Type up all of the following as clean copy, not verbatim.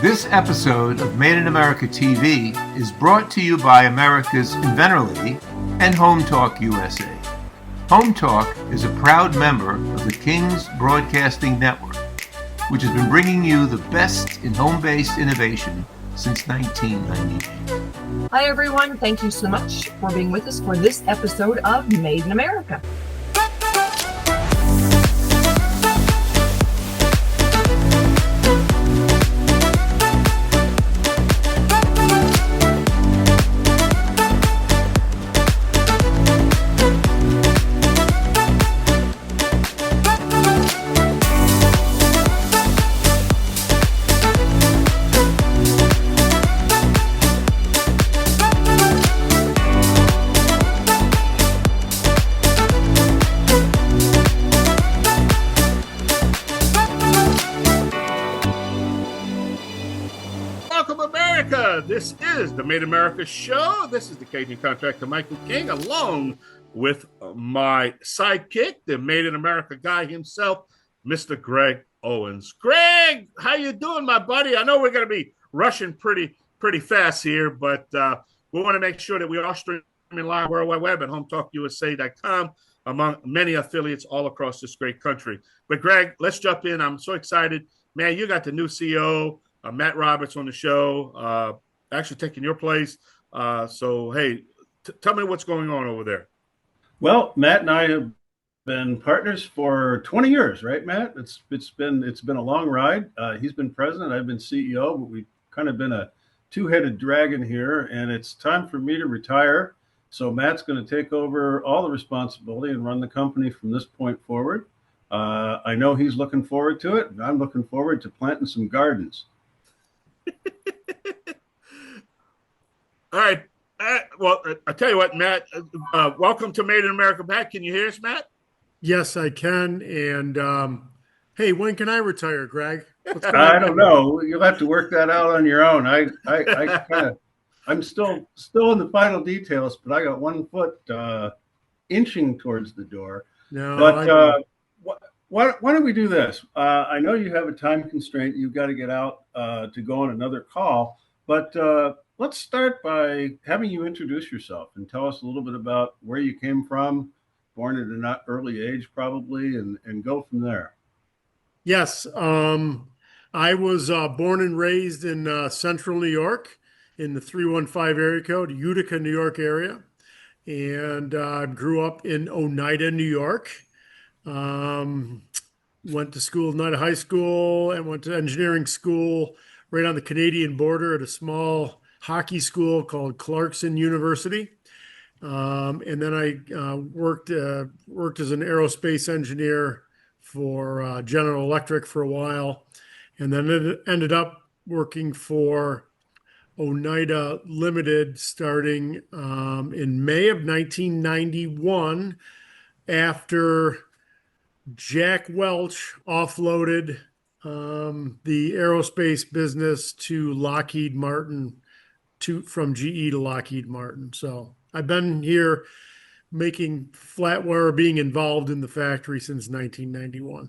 This episode of Made in America TV is brought to you by America's Inventor Lady and Home Talk USA. Home Talk is a proud member of the King's Broadcasting Network, which has been bringing you the best in home-based innovation since 1998. Hi, everyone. Thank you so much for being with us for this episode of Made in America. This is the Made America Show. This is the Cajun contractor Michael King, along with my sidekick, the Made in America guy himself, Mr. Greg Owens. Greg, how you doing, my buddy? I know we're going to be rushing pretty fast here, but we want to make sure that we are streaming live World Wide Web at HomeTalkUSA.com, among many affiliates all across this great country. But Greg, let's jump in. I'm so excited, man. You got the new CEO, Matt Roberts, on the show. Actually taking your place. So, hey, tell me what's going on over there. Well, Matt and I have been partners for 20 years, right, Matt? It's been a long ride. He's been president, I've been CEO, but we've kind of been a two-headed dragon here, and it's time for me to retire. So Matt's going to take over all the responsibility and run the company from this point forward. I know he's looking forward to it, and I'm looking forward to planting some gardens. All right. Well, I'll tell you what, Matt, welcome to Made in America. Matt, can you hear us, Matt? Yes, I can. And hey, when can I retire, Greg? I don't know. You'll have to work that out on your own. I'm still in the final details, but I got 1 foot inching towards the door. No, but why don't we do this? I know you have a time constraint. You've got to get out to go on another call, but let's start by having you introduce yourself and tell us a little bit about where you came from, born at an early age probably, and go from there. Yes. I was born and raised in central New York in the 315 area code, Utica, New York area, and grew up in Oneida, New York. Went to school at Oneida High School and went to engineering school right on the Canadian border at a small hockey school called Clarkson University. And then I worked as an aerospace engineer for General Electric for a while. And then it ended up working for Oneida Limited starting in May of 1991 after Jack Welch offloaded the aerospace business to Lockheed Martin, from GE to Lockheed Martin. So I've been here making flatware, being involved in the factory since 1991.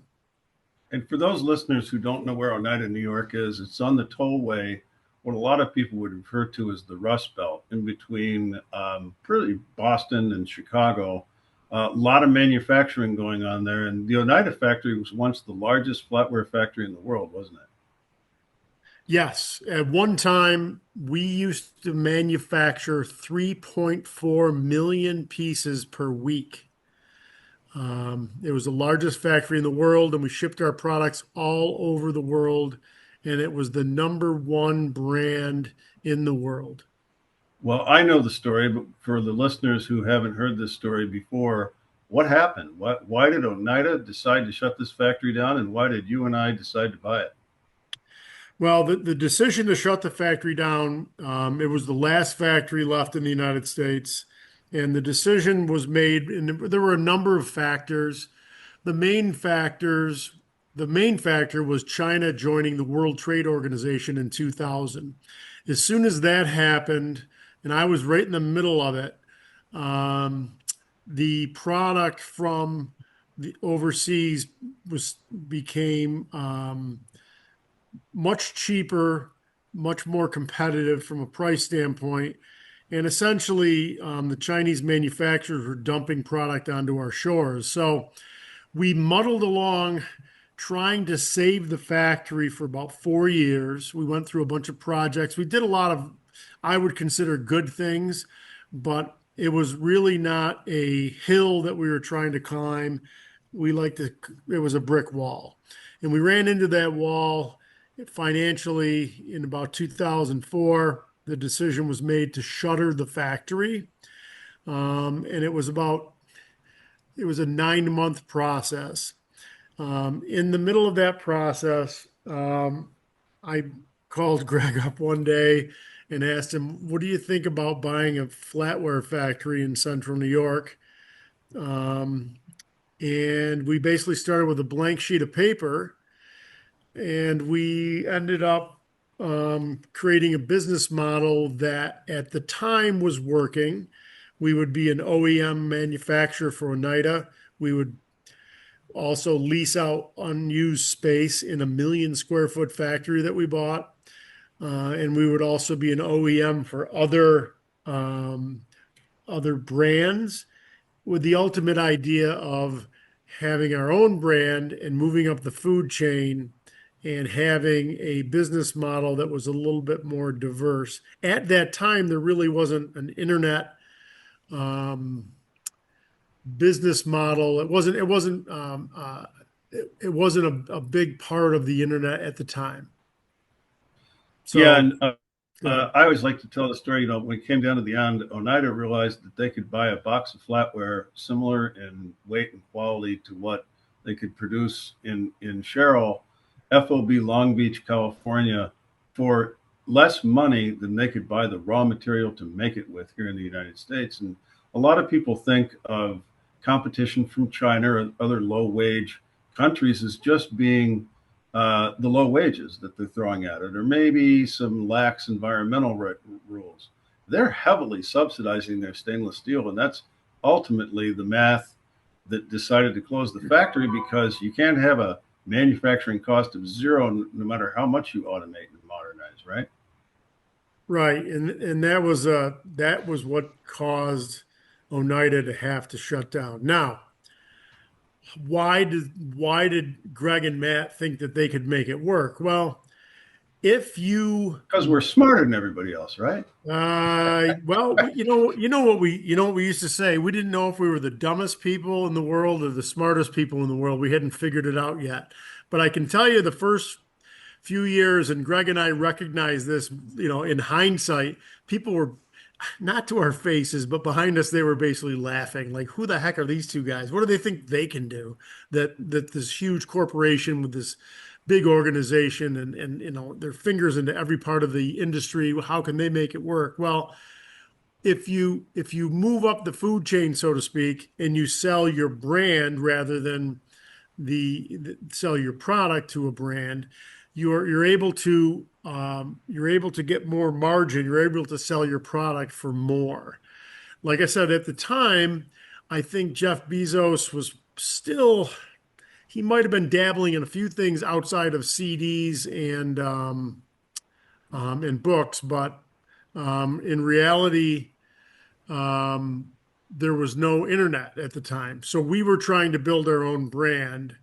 And for those listeners who don't know where Oneida, New York is, it's on the tollway, what a lot of people would refer to as the Rust Belt, in between really Boston and Chicago. A lot of manufacturing going on there. And the Oneida factory was once the largest flatware factory in the world, wasn't it? Yes. At one time, we used to manufacture 3.4 million pieces per week. It was the largest factory in the world, and we shipped our products all over the world, and it was the #1 brand in the world. Well, I know the story, but for the listeners who haven't heard this story before, what happened? Why did Oneida decide to shut this factory down, and why did you and I decide to buy it? Well, the decision to shut the factory down, it was the last factory left in the United States, and the decision was made, and there were a number of factors. The main factor was China joining the World Trade Organization in 2000. As soon as that happened, and I was right in the middle of it, the product from the overseas became much cheaper much more competitive from a price standpoint. And essentially, the Chinese manufacturers were dumping product onto our shores. So we muddled along trying to save the factory for about 4 years. We went through a bunch of projects. We did a lot of, I would consider, good things, but it was really not a hill that we were trying to climb. It was a brick wall. And we ran into that wall financially in about 2004. The decision was made to shutter the factory. And it was a 9-month process. In the middle of that process, I called Greg up one day and asked him, what do you think about buying a flatware factory in central New York? And we basically started with a blank sheet of paper, and we ended up creating a business model that at the time was working. We would be an OEM manufacturer for Oneida. We would also lease out unused space in a 1 million square foot factory that we bought. And we would also be an OEM for other brands, with the ultimate idea of having our own brand and moving up the food chain and having a business model that was a little bit more diverse. At that time, there really wasn't an internet business model. It wasn't a big part of the internet at the time. So, yeah, and I always like to tell the story. When it came down to the end, Oneida realized that they could buy a box of flatware similar in weight and quality to what they could produce in Sherrill, FOB Long Beach, California, for less money than they could buy the raw material to make it with here in the United States. And a lot of people think of competition from China or other low-wage countries as just being the low wages that they're throwing at it, or maybe some lax environmental rules. They're heavily subsidizing their stainless steel, and that's ultimately the math that decided to close the factory, because you can't have a manufacturing cost of zero no matter how much you automate and modernize, right? right, and that was what caused Oneida to have to shut down. Now, why did Greg and Matt think that they could make it work? Well, because we're smarter than everybody else, right? Well, you know what we used to say. We didn't know if we were the dumbest people in the world or the smartest people in the world. We hadn't figured it out yet. But I can tell you, the first few years, and Greg and I recognized this, in hindsight, people were, not to our faces, but behind us, they were basically laughing. Like, who the heck are these two guys? What do they think they can do? That this huge corporation with this big organization and their fingers into every part of the industry, how can they make it work? Well, if you move up the food chain, so to speak, and you sell your brand rather than sell your product to a brand, you're able to get more margin. You're able to sell your product for more. Like I said, at the time, I think Jeff Bezos was still, he might have been dabbling in a few things outside of CDs and books, but in reality, there was no internet at the time. So we were trying to build our own brand.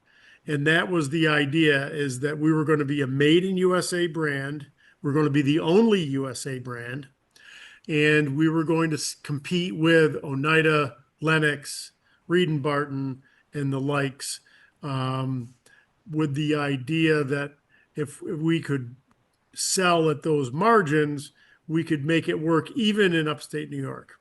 And that was the idea, is that we were going to be a made in USA brand. We're going to be the only USA brand. And we were going to compete with Oneida, Lennox, Reed and Barton, and the likes, with the idea that if we could sell at those margins, we could make it work even in upstate New York.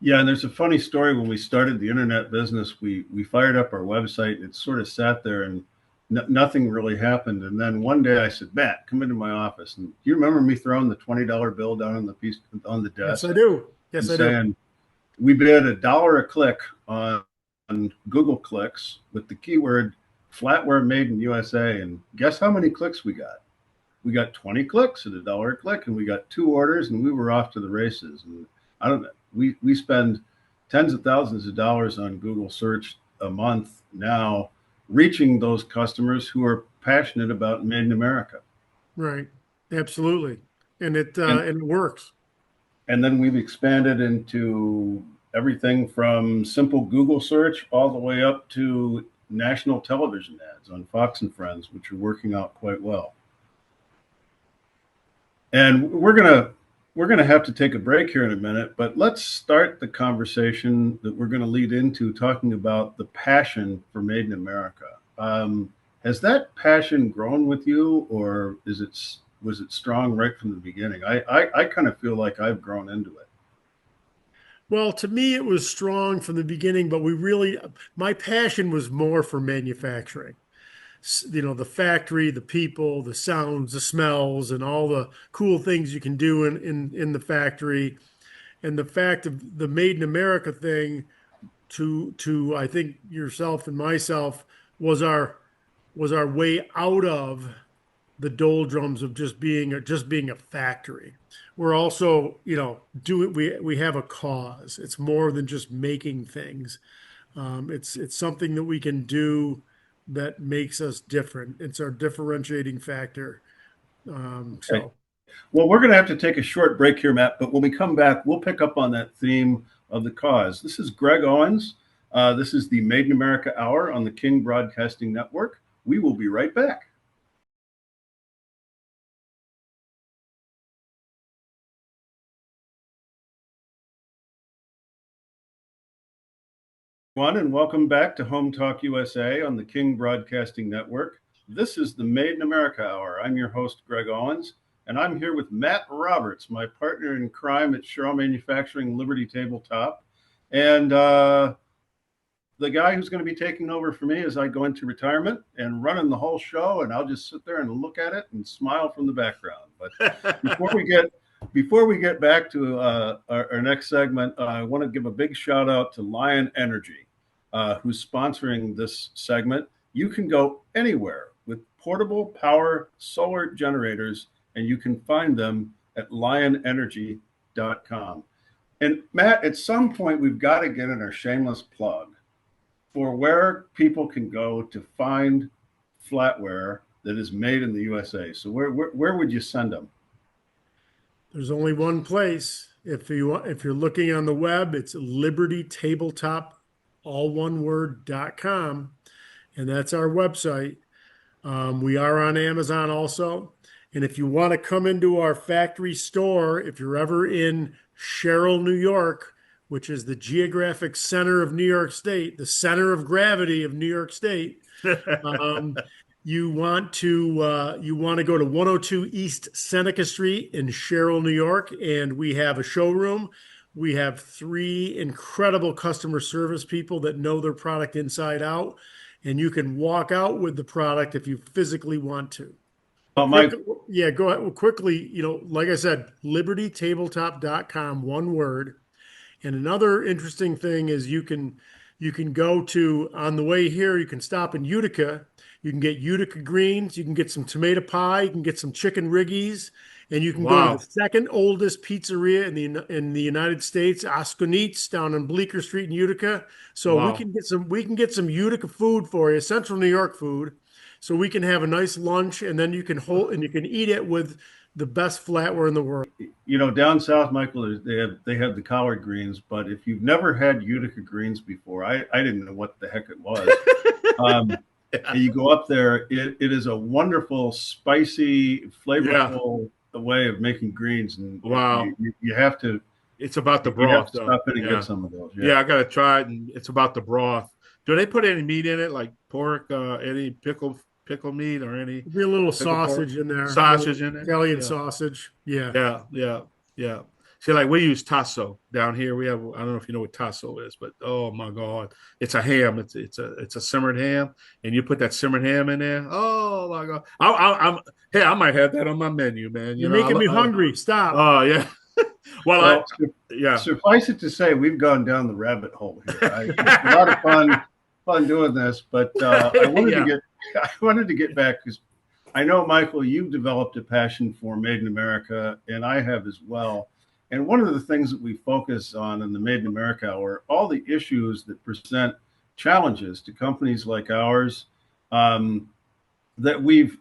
Yeah, and there's a funny story. When we started the internet business, we fired up our website. It sort of sat there and nothing really happened. And then one day I said, Matt, come into my office. And you remember me throwing the $20 bill down on the desk? Yes, I do. Yes, I do. We bid $1 a click on Google clicks with the keyword flatware made in USA. And guess how many clicks we got? We got 20 clicks at $1 a click, and we got 2 orders, and we were off to the races. And I don't know. We spend tens of thousands of dollars on Google search a month now, reaching those customers who are passionate about Made in America. Right. Absolutely. And it works. And then we've expanded into everything from simple Google search all the way up to national television ads on Fox and Friends, which are working out quite well. And we're gonna have to take a break here in a minute, but let's start the conversation that we're going to lead into talking about the passion for Made in America. Has that passion grown with you, or was it strong right from the beginning? I kind of feel like I've grown into it. Well, to me, it was strong from the beginning, but my passion was more for manufacturing. The factory, the people, the sounds, the smells, and all the cool things you can do in the factory. And the fact of the Made in America thing to I think yourself and myself was our way out of the doldrums of just being a factory. We're also, we have a cause. It's more than just making things. It's something that we can do that makes us different. It's our differentiating factor. Okay. Well, we're going to have to take a short break here, Matt, but when we come back, we'll pick up on that theme of the cause. This is Greg Owens. This is the Made in America Hour on the King Broadcasting Network. We will be right back. And welcome back to Home Talk USA on the King Broadcasting Network. This is the Made in America Hour. I'm your host, Greg Owens, and I'm here with Matt Roberts, my partner in crime at Sherrill Manufacturing Liberty Tabletop, and the guy who's going to be taking over for me as I go into retirement and running the whole show, and I'll just sit there and look at it and smile from the background. But before we get back to our next segment, I want to give a big shout out to Lion Energy, who's sponsoring this segment. You can go anywhere with portable power solar generators, and you can find them at lionenergy.com. And Matt, at some point, we've got to get in our shameless plug for where people can go to find flatware that is made in the USA. So where would you send them? There's only one place. If you're looking on the web, it's Liberty Tabletop, all one word.com, and that's our website. We are on Amazon also. And if you want to come into our factory store, if you're ever in Sherrill, New York, which is the geographic center of New York State, the center of gravity of New York State, you want to go to 102 East Seneca Street in Sherrill, New York, and we have a showroom. We have 3 incredible customer service people that know their product inside out, and you can walk out with the product if you physically want to. Go ahead. Well, quickly, like I said, libertytabletop.com, one word. And another interesting thing is you can go to, on the way here, you can stop in Utica. You can get Utica greens. You can get some tomato pie. You can get some chicken riggies. And you can go to the second oldest pizzeria in the United States, Asconitz, down on Bleecker Street in Utica. So we can get some Utica food for you, Central New York food. So we can have a nice lunch, and then you can eat it with the best flatware in the world. Down south, Michael, they have the collard greens, but if you've never had Utica greens before, I didn't know what the heck it was. You go up there, it is a wonderful, spicy, flavorful way of making greens, and you have to. It's about the broth. Stop in and get some of those. Yeah, I gotta try it, and it's about the broth. Do they put any meat in it, like pork, any pickle meat, or any? Be a little sausage pork? in there. Sausage in there. Italian sausage. Yeah. Yeah. See, like we use tasso down here. We have, I don't know if you know what tasso is, but oh my God, it's a ham. It's a simmered ham, and you put that simmered ham in there. Oh my God, I might have that on my menu, man. You're making me hungry. Stop. Oh yeah. Well, suffice it to say, we've gone down the rabbit hole here. It's a lot of fun doing this, but I wanted to get back because I know, Michael, you've developed a passion for Made in America, and I have as well. And one of the things that we focus on in the Made in America Hour, all the issues that present challenges to companies like ours that we've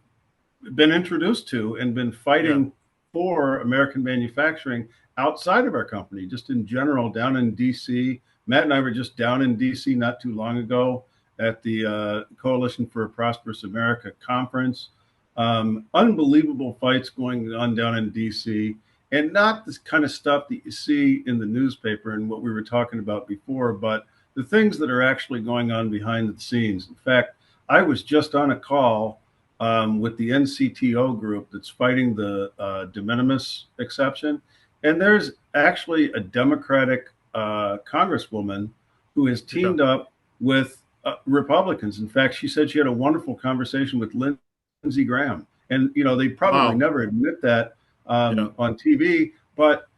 been introduced to and been fighting for American manufacturing outside of our company, just in general, down in DC. Matt and I were just down in DC not too long ago at the Coalition for a Prosperous America conference. Unbelievable fights going on down in DC, and not this kind of stuff that you see in the newspaper and what we were talking about before, but the things that are actually going on behind the scenes. In fact, I was just on a call with the NCTO group that's fighting the de minimis exception. And there's actually a Democratic congresswoman who has teamed up with Republicans. In fact, she said she had a wonderful conversation with Lindsey Graham. And, you know, they probably never admit that on TV, but,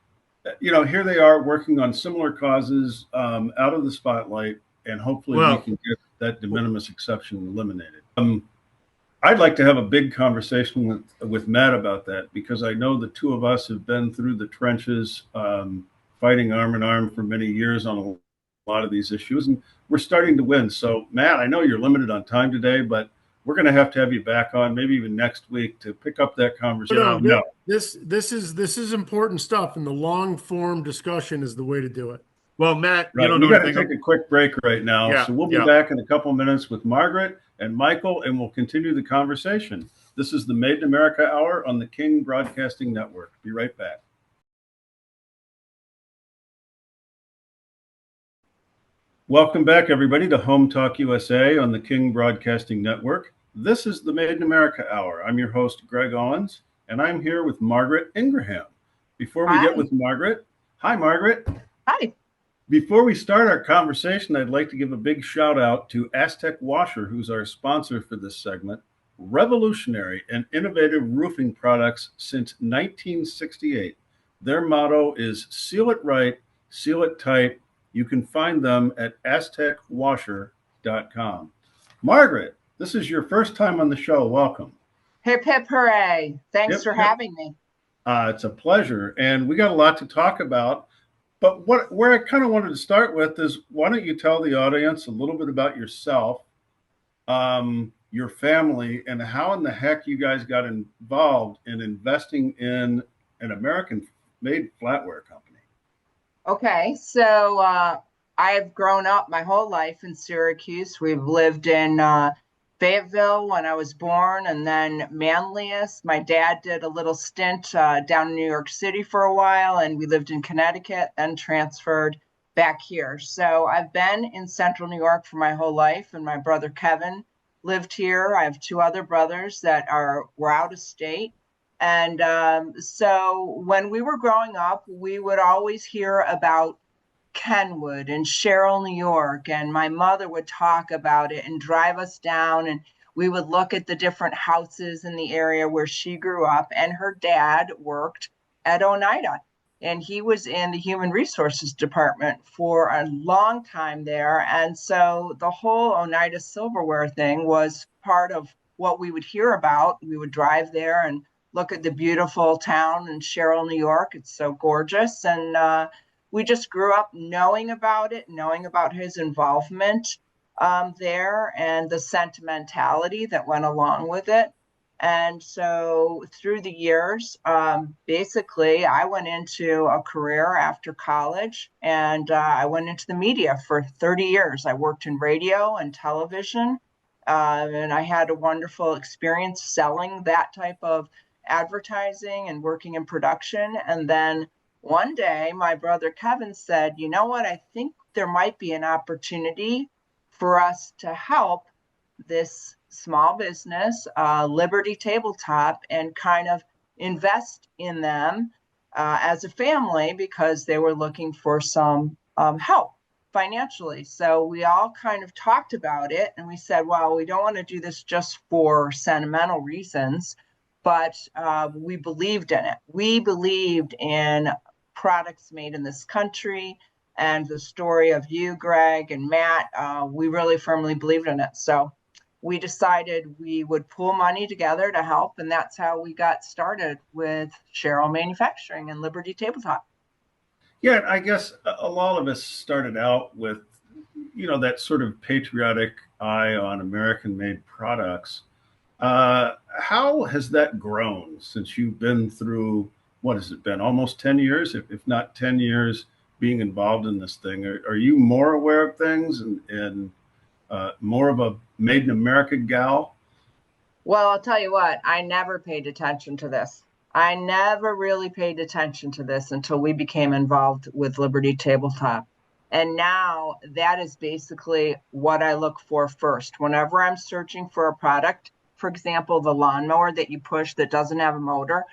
you know, here they are working on similar causes out of the spotlight, and hopefully we can get that de minimis exception eliminated. I'd like to have a big conversation with Matt about that, because I know the two of us have been through the trenches, fighting arm in arm for many years on a lot of these issues, and we're starting to win. So, Matt, I know you're limited on time today, but we're going to have you back on, maybe even next week, to pick up that conversation. This is important stuff, and the long form discussion is the way to do it. Well, Matt, we got to take a quick break right now. So we'll be back in a couple minutes with Margaret and Michael, and we'll continue the conversation. This is the Made in America Hour on the King Broadcasting Network. Be right back. Welcome back, everybody, to Home Talk USA on the King Broadcasting Network. This is the Made in America Hour. I'm your host, Greg Owens, and I'm here with Margaret Ingraham. Before we get with Margaret, hi, Margaret. Hi. Before we start our conversation, I'd like to give a big shout out to Aztec Washer, who's our sponsor for this segment. Revolutionary and innovative roofing products since 1968. Their motto is seal it right, seal it tight. You can find them at aztecwasher.com. Margaret, this is your first time on the show. Welcome. Hip, hip, hooray. Thanks for having me. It's a pleasure. And we got a lot to talk about. But where I kind of wanted to start with is, why don't you tell the audience a little bit about yourself, your family, and how in the heck you guys got involved in investing in an American-made flatware company? Okay, so I've grown up my whole life in Syracuse. We've lived in Fayetteville when I was born, and then Manlius. My dad did a little stint down in New York City for a while, and we lived in Connecticut, then transferred back here. So I've been in Central New York for my whole life, and my brother Kevin lived here. I have two other brothers that were out of state. And so when we were growing up, we would always hear about Kenwood and Sherrill, New York, and my mother would talk about it and drive us down, and we would look at the different houses in the area where she grew up. And her dad worked at Oneida, and he was in the human resources department for a long time there. And so the whole Oneida silverware thing was part of what we would hear about. We would drive there and look at the beautiful town in Sherrill, New York. It's so gorgeous. And we just grew up knowing about it, knowing about his involvement there and the sentimentality that went along with it. And so through the years, basically, I went into a career after college, and I went into the media for 30 years. I worked in radio and television, and I had a wonderful experience selling that type of advertising and working in production. And then one day my brother Kevin said, you know what, I think there might be an opportunity for us to help this small business, Liberty Tabletop, and kind of invest in them as a family, because they were looking for some help financially. So we all kind of talked about it, and we said, well, we don't want to do this just for sentimental reasons, but we believed in it. We believed in products made in this country, and the story of you, Greg, and Matt, we really firmly believed in it. So we decided we would pool money together to help, and that's how we got started with Sherrill Manufacturing and Liberty Tabletop. Yeah, I guess a lot of us started out with, you know, that sort of patriotic eye on American-made products. How has that grown since you've been through, what has it been, almost 10 years, if not 10 years being involved in this thing? Are you more aware of things and more of a made in America gal? Well, I'll tell you what, I never paid attention to this. I never really paid attention to this until we became involved with Liberty Tabletop. And now that is basically what I look for first. Whenever I'm searching for a product, for example, the lawnmower that you push that doesn't have a motor,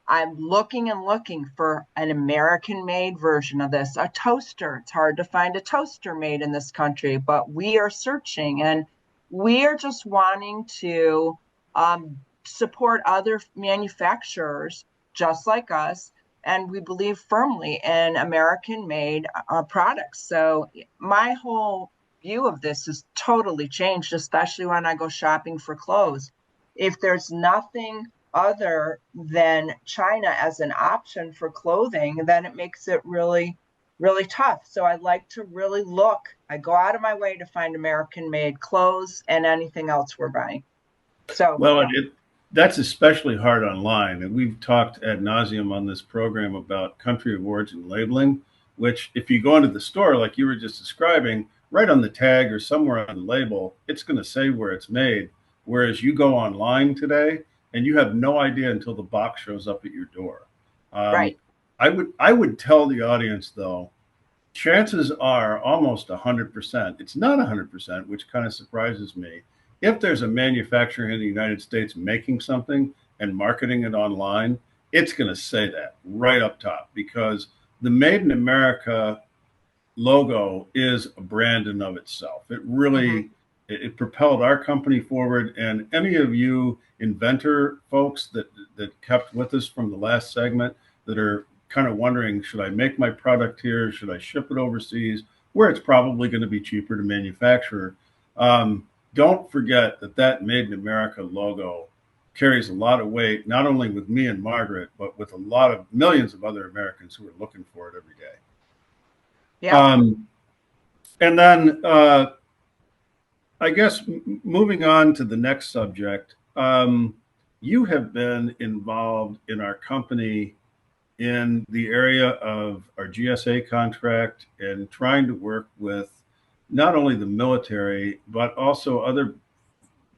I'm looking and looking for an American-made version of this. A toaster. It's hard to find a toaster made in this country, but we are searching, and we are just wanting to support other manufacturers just like us, and we believe firmly in American-made products. So my whole view of this has totally changed, especially when I go shopping for clothes. If there's nothing other than China as an option for clothing, then it makes it really, really tough. So I like to really look. I go out of my way to find American-made clothes and anything else we're buying. So Well, that's especially hard online. And we've talked ad nauseum on this program about country of origin labeling, which if you go into the store, like you were just describing, right on the tag or somewhere on the label, it's going to say where it's made. Whereas you go online today and you have no idea until the box shows up at your door. right. I would tell the audience, though, chances are almost 100%. It's not 100%, which kind of surprises me. If there's a manufacturer in the United States making something and marketing it online, it's going to say that right up top, because the Made in America logo is a brand in of itself. It really, it propelled our company forward. And any of you inventor folks that kept with us from the last segment that are kind of wondering, should I make my product here? Should I ship it overseas where it's probably going to be cheaper to manufacture? Don't forget that Made in America logo carries a lot of weight, not only with me and Margaret, but with a lot of millions of other Americans who are looking for it every day. Yeah. And then I guess moving on to the next subject, you have been involved in our company in the area of our GSA contract and trying to work with not only the military, but also other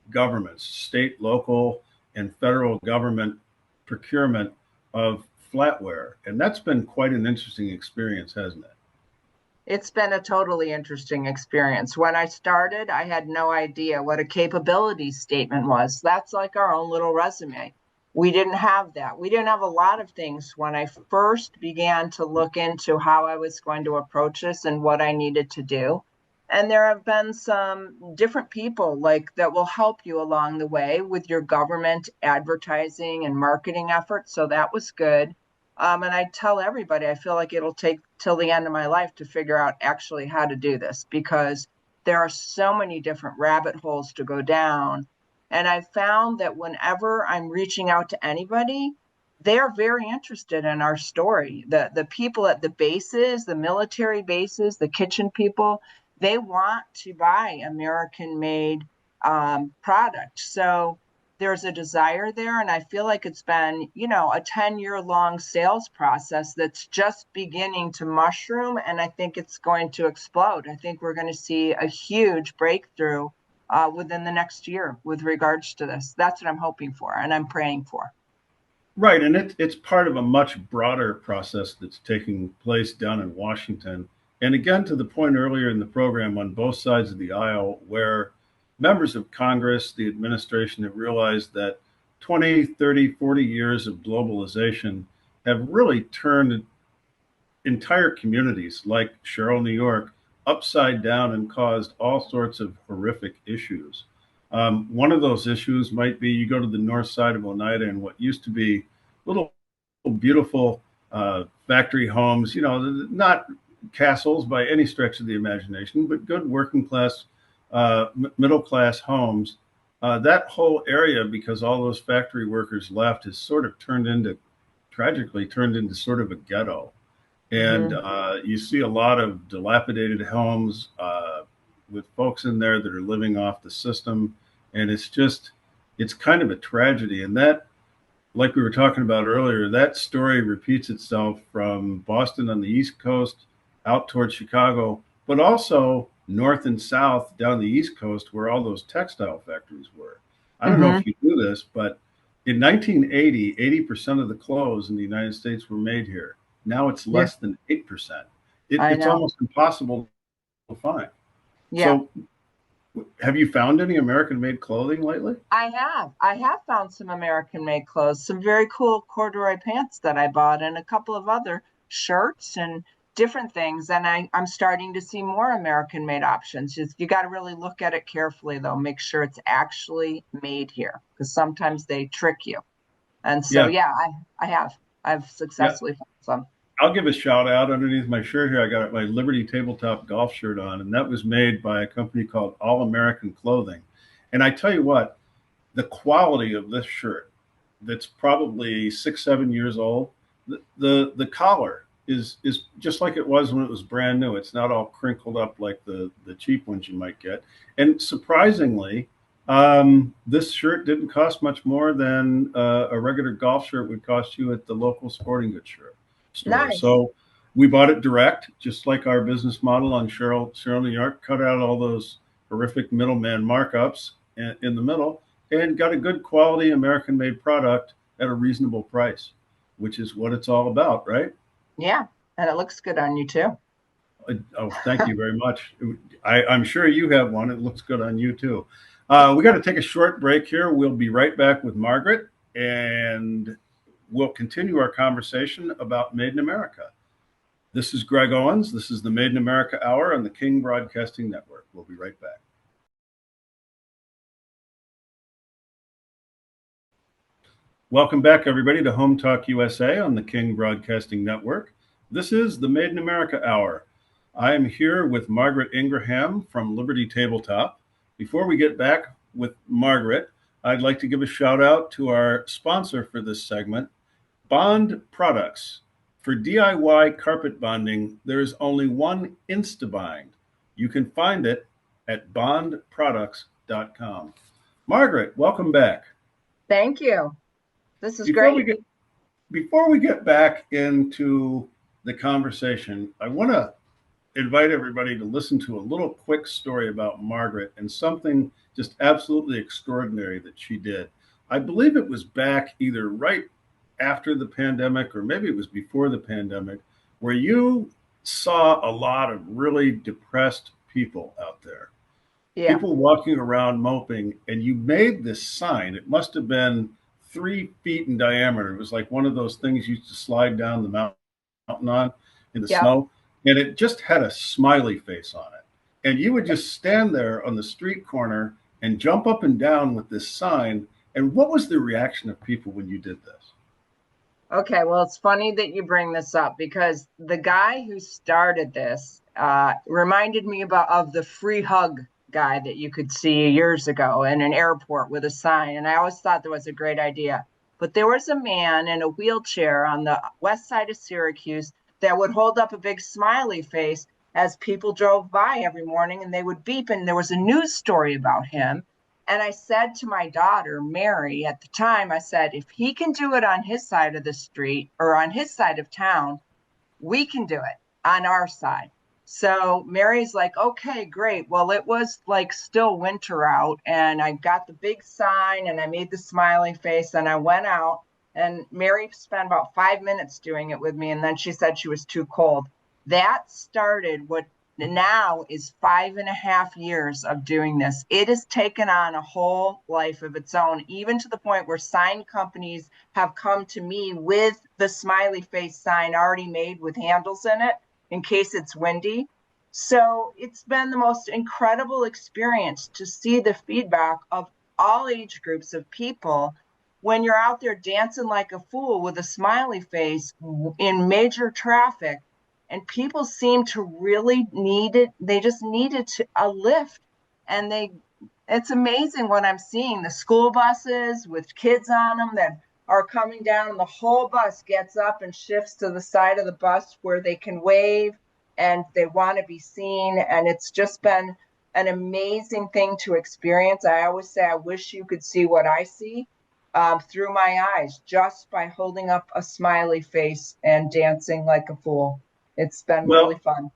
governments, state, local, and federal government procurement of flatware. And that's been quite an interesting experience, hasn't it? It's been a totally interesting experience. When I started, I had no idea what a capability statement was. That's like our own little resume. We didn't have that. We didn't have a lot of things when I first began to look into how I was going to approach this and what I needed to do. And there have been some different people like that will help you along the way with your government advertising and marketing efforts. So that was good. And I tell everybody, I feel like it'll take till the end of my life to figure out actually how to do this, because there are so many different rabbit holes to go down. And I found that whenever I'm reaching out to anybody, they're very interested in our story. The people at the bases, the military bases, the kitchen people, they want to buy American-made product. So there's a desire there, and I feel like it's been, a 10-year-long sales process that's just beginning to mushroom, and I think it's going to explode. I think we're going to see a huge breakthrough within the next year with regards to this. That's what I'm hoping for, and I'm praying for. Right, and it's part of a much broader process that's taking place down in Washington. And again, to the point earlier in the program, on both sides of the aisle, where members of Congress, the administration, have realized that 20, 30, 40 years of globalization have really turned entire communities like Sherrill, New York, upside down and caused all sorts of horrific issues. One of those issues might be you go to the north side of Oneida and what used to be little beautiful factory homes, not castles by any stretch of the imagination, but good working class, middle class homes. That whole area, because all those factory workers left, has sort of tragically turned into sort of a ghetto. And you see a lot of dilapidated homes with folks in there that are living off the system. And it's just, it's kind of a tragedy. And that, like we were talking about earlier, that story repeats itself from Boston on the East Coast out towards Chicago, but also north and south down the East Coast where all those textile factories were. I don't know if you knew this, but in 1980, 80% of the clothes in the United States were made here. Now it's less than 8%. It's almost impossible to find. Yeah. So have you found any American-made clothing lately? I have found some American-made clothes, some very cool corduroy pants that I bought, and a couple of other shirts and different things. And I'm starting to see more American-made options. You got to really look at it carefully, though. Make sure it's actually made here, because sometimes they trick you. And so, I've successfully found some. I'll give a shout out underneath my shirt here. I got my Liberty Tabletop golf shirt on, and that was made by a company called All American Clothing. And I tell you what, the quality of this shirt, that's probably 6-7 years old, the collar is just like it was when it was brand new. It's not all crinkled up like the cheap ones you might get. And surprisingly, this shirt didn't cost much more than a regular golf shirt would cost you at the local sporting goods store. Nice. So we bought it direct, just like our business model on Cheryl, New York, cut out all those horrific middleman markups in the middle, and got a good quality American-made product at a reasonable price, which is what it's all about, right? Yeah, and it looks good on you too. Oh, thank you very much. I'm sure you have one. It looks good on you too. We got to take a short break here. We'll be right back with Margaret, and we'll continue our conversation about Made in America. This is Greg Owens. This is the Made in America Hour on the King Broadcasting Network. We'll be right back. Welcome back, everybody, to Home Talk USA on the King Broadcasting Network. This is the Made in America Hour. I am here with Margaret Ingraham from Liberty Tabletop. Before we get back with Margaret, I'd like to give a shout out to our sponsor for this segment, Bond Products. For DIY carpet bonding, there is only one InstaBind. You can find it at bondproducts.com. Margaret, welcome back. Thank you. This is great. Before we get back into the conversation, I want to invite everybody to listen to a little quick story about Margaret and something just absolutely extraordinary that she did. I believe it was back either right after the pandemic or maybe it was before the pandemic, where you saw a lot of really depressed people out there. Yeah. People walking around moping, and you made this sign. It must have been 3 feet in diameter. It was like one of those things you used to slide down the mountain on in the snow. And it just had a smiley face on it. And you would just stand there on the street corner and jump up and down with this sign. And what was the reaction of people when you did this? Okay, well, it's funny that you bring this up because the guy who started this reminded me of the free hug guy that you could see years ago in an airport with a sign. And I always thought that was a great idea. But there was a man in a wheelchair on the west side of Syracuse that would hold up a big smiley face as people drove by every morning, and they would beep, and there was a news story about him. And I said to my daughter, Mary, at the time, I said, if he can do it on his side of the street or on his side of town, we can do it on our side. So Mary's like, okay, great. Well, it was like still winter out, and I got the big sign and I made the smiley face and I went out, and Mary spent about 5 minutes doing it with me. And then she said she was too cold. That started what now is 5.5 years of doing this. It has taken on a whole life of its own, even to the point where sign companies have come to me with the smiley face sign already made with handles in it in case it's windy. So it's been the most incredible experience to see the feedback of all age groups of people when you're out there dancing like a fool with a smiley face in major traffic. And people seem to really need it. They just needed a lift. And it's amazing what I'm seeing. The school buses with kids on them that are coming down, and the whole bus gets up and shifts to the side of the bus where they can wave and they want to be seen. And it's just been an amazing thing to experience. I always say, I wish you could see what I see through my eyes just by holding up a smiley face and dancing like a fool. It's been Well, really fun.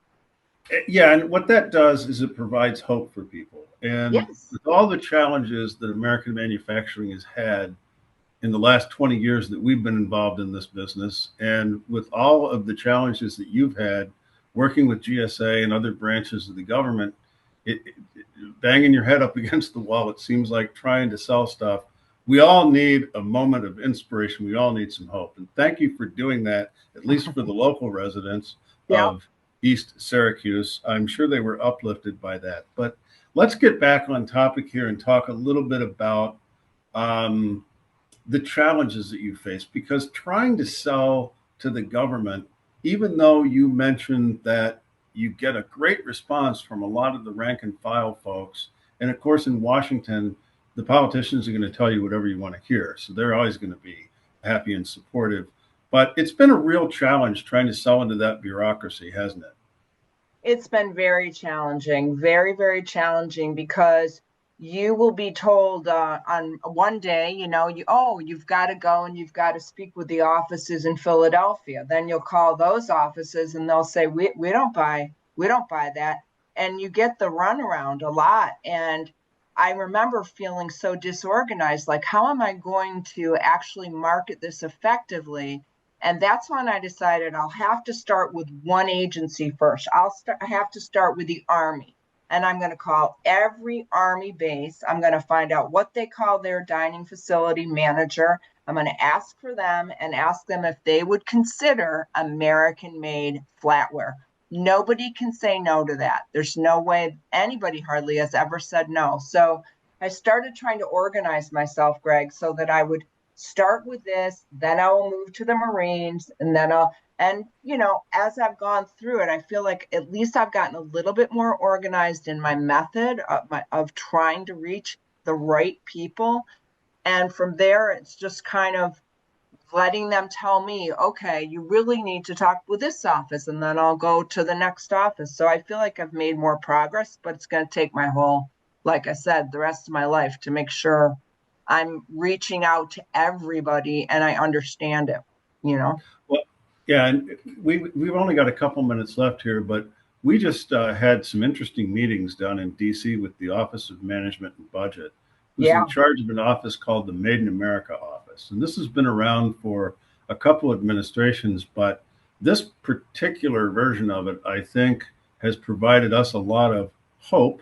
yeah, and what that does is it provides hope for people. And Yes. with all the challenges that American manufacturing has had in the last 20 years that we've been involved in this business, and with all of the challenges that you've had working with GSA and other branches of the government, banging your head up against the wall, it seems like trying to sell stuff. We all need a moment of inspiration. We all need some hope. And thank you for doing that, at least for the local residents of East Syracuse. I'm sure they were uplifted by that. But let's get back on topic here and talk a little bit about the challenges that you face, because trying to sell to the government, even though you mentioned that you get a great response from a lot of the rank and file folks, and of course in Washington, the politicians are going to tell you whatever you want to hear. So they're always going to be happy and supportive. But it's been a real challenge trying to sell into that bureaucracy, hasn't it? It's been very challenging, very, very challenging, because you will be told on one day, you've got to go and you've got to speak with the offices in Philadelphia. Then you'll call those offices and they'll say, we don't buy that. And you get the runaround a lot. And I remember feeling so disorganized, like, how am I going to actually market this effectively? And that's when I decided I'll have to start with one agency first. I have to start with the Army. And I'm going to call every Army base. I'm going to find out what they call their dining facility manager. I'm going to ask for them and ask them if they would consider American-made flatware. Nobody can say no to that. There's no way anybody hardly has ever said no. So I started trying to organize myself, Greg, so that I would start with this, then I will move to the Marines, and then as I've gone through it, I feel like at least I've gotten a little bit more organized in my method of trying to reach the right people. And from there, it's just kind of letting them tell me, okay, you really need to talk with this office, and then I'll go to the next office. So I feel like I've made more progress, but it's going to take my like I said, the rest of my life to make sure I'm reaching out to everybody and I understand it, Well, yeah, and we've only got a couple minutes left here, but we just had some interesting meetings down in D.C. with the Office of Management and Budget, who's in charge of an office called the Made in America office. And this has been around for a couple administrations, but this particular version of it, I think, has provided us a lot of hope,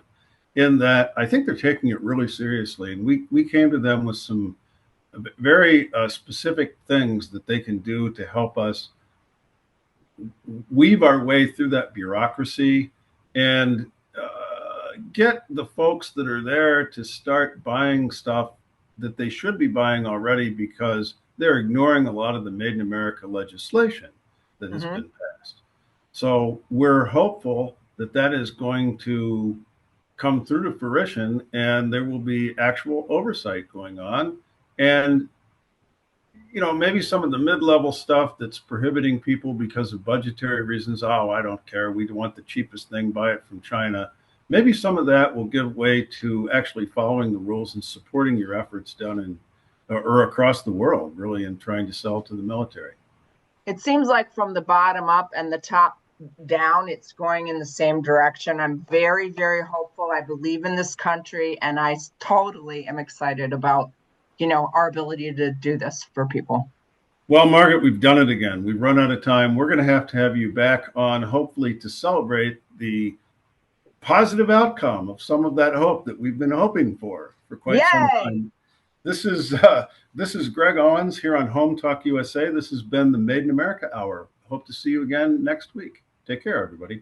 in that I think they're taking it really seriously. And we came to them with some very specific things that they can do to help us weave our way through that bureaucracy and get the folks that are there to start buying stuff that they should be buying already, because they're ignoring a lot of the Made in America legislation that has been passed. So we're hopeful that that is going to come through to fruition, and there will be actual oversight going on. And maybe some of the mid-level stuff that's prohibiting people because of budgetary reasons. Oh, I don't care. We want the cheapest thing, buy it from China. Maybe some of that will give way to actually following the rules and supporting your efforts down in or across the world, really, in trying to sell to the military. It seems like from the bottom up and the top down, it's going in the same direction. I'm very, very hopeful. I believe in this country, and I totally am excited about our ability to do this for people. Well, Margaret, we've done it again. We've run out of time. We're going to have you back on, hopefully, to celebrate the positive outcome of some of that hope that we've been hoping for quite some time. This is Greg Owens here on Home Talk USA. This has been the Made in America Hour. Hope to see you again next week. Take care, everybody.